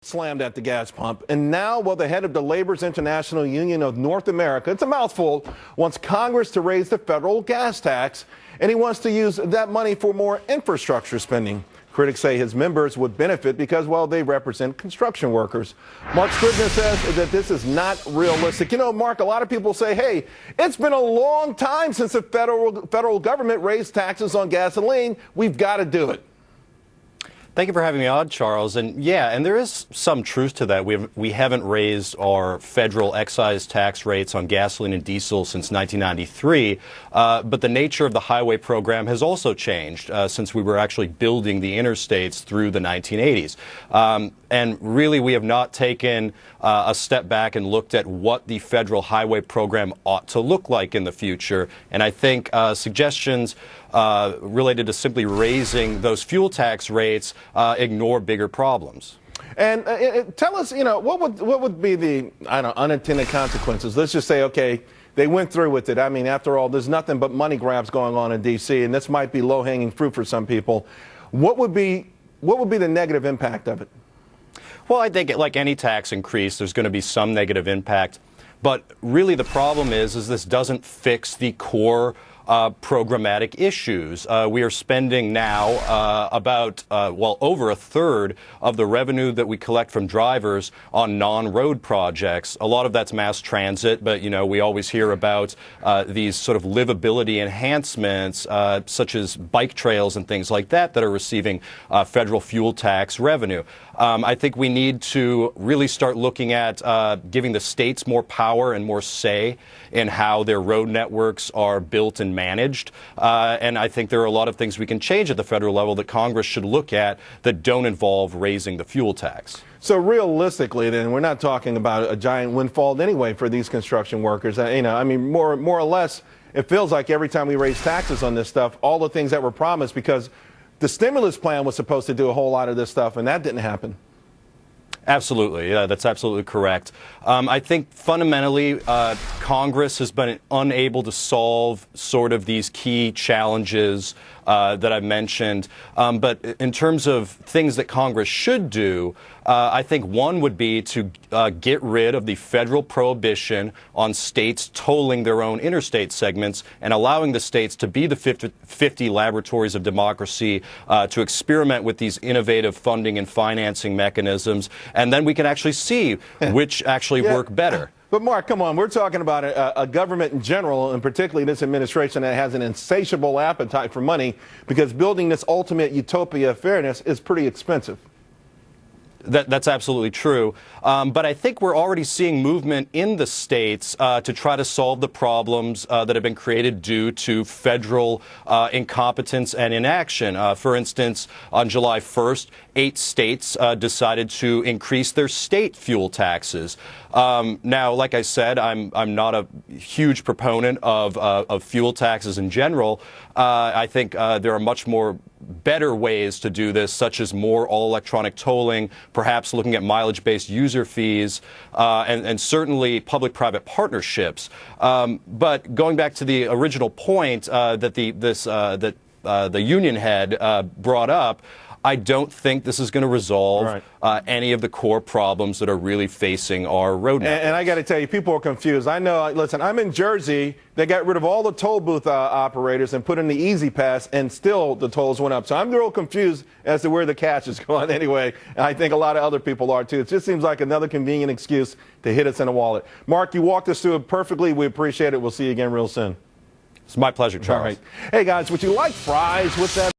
Slammed at the gas pump. And now, well, the head of the Labor's International Union of North America, it's a mouthful, wants Congress to raise the federal gas tax, and he wants to use that money for more infrastructure spending. Critics say his members would benefit because, well, they represent construction workers. Marc Scribner says that this is not realistic. You know, Mark, a lot of people say, hey, it's been a long time since the federal government raised taxes on gasoline. We've got to do it. Thank you for having me on, Charles. And yeah, and there is some truth to that. We haven't raised our federal excise tax rates on gasoline and diesel since 1993, but the nature of the highway program has also changed since we were actually building the interstates through the 1980s. And really, we have not taken a step back and looked at what the federal highway program ought to look like in the future. And I think suggestions related to simply raising those fuel tax rates ignore bigger problems. And tell us, you know, what would be the, I don't know, unintended consequences? Let's just say, okay, they went through with it. I mean, after all, there's nothing but money grabs going on in D.C., and this might be low-hanging fruit for some people. What would be the negative impact of it? Well, I think like any tax increase, there's going to be some negative impact. But really the problem is this doesn't fix the core programmatic issues. We are spending now about, well, over a third of the revenue that we collect from drivers on non-road projects. A lot of that's mass transit, but, you know, we always hear about these sort of livability enhancements, such as bike trails and things like that, that are receiving federal fuel tax revenue. I think we need to really start looking at giving the states more power and more say in how their road networks are built and managed. And I think there are a lot of things we can change at the federal level that Congress should look at that don't involve raising the fuel tax. So realistically, then, we're not talking about a giant windfall anyway for these construction workers. You know, I mean, more or less, it feels like every time we raise taxes on this stuff, all the things that were promised, because the stimulus plan was supposed to do a whole lot of this stuff, and that didn't happen. Absolutely. Yeah, that's absolutely correct. I think fundamentally Congress has been unable to solve sort of these key challenges that I've mentioned. But in terms of things that Congress should do, I think one would be to get rid of the federal prohibition on states tolling their own interstate segments and allowing the states to be the 50 laboratories of democracy to experiment with these innovative funding and financing mechanisms. And then we can actually see which actually work better. But, Mark, come on. We're talking about a government in general, and particularly this administration, that has an insatiable appetite for money, because building this ultimate utopia of fairness is pretty expensive. That's absolutely true. But I think we're already seeing movement in the states to try to solve the problems that have been created due to federal incompetence and inaction. For instance, on July 1st, 8 states decided to increase their state fuel taxes. Now, like I said, I'm not a huge proponent of fuel taxes in general. I think there are much more better ways to do this, such as more all-electronic tolling, perhaps looking at mileage-based user fees, and certainly public-private partnerships. But going back to the original point that the union head brought up, I don't think this is going to resolve any of the core problems that are really facing our road networks. And I got to tell you, people are confused. I know, listen, I'm in Jersey. They got rid of all the toll booth operators and put in the Easy Pass, and still the tolls went up. So I'm real confused as to where the cash is going anyway. And I think a lot of other people are, too. It just seems like another convenient excuse to hit us in the wallet. Mark, you walked us through it perfectly. We appreciate it. We'll see you again real soon. It's my pleasure, Charles. All right. Hey, guys, would you like fries with that?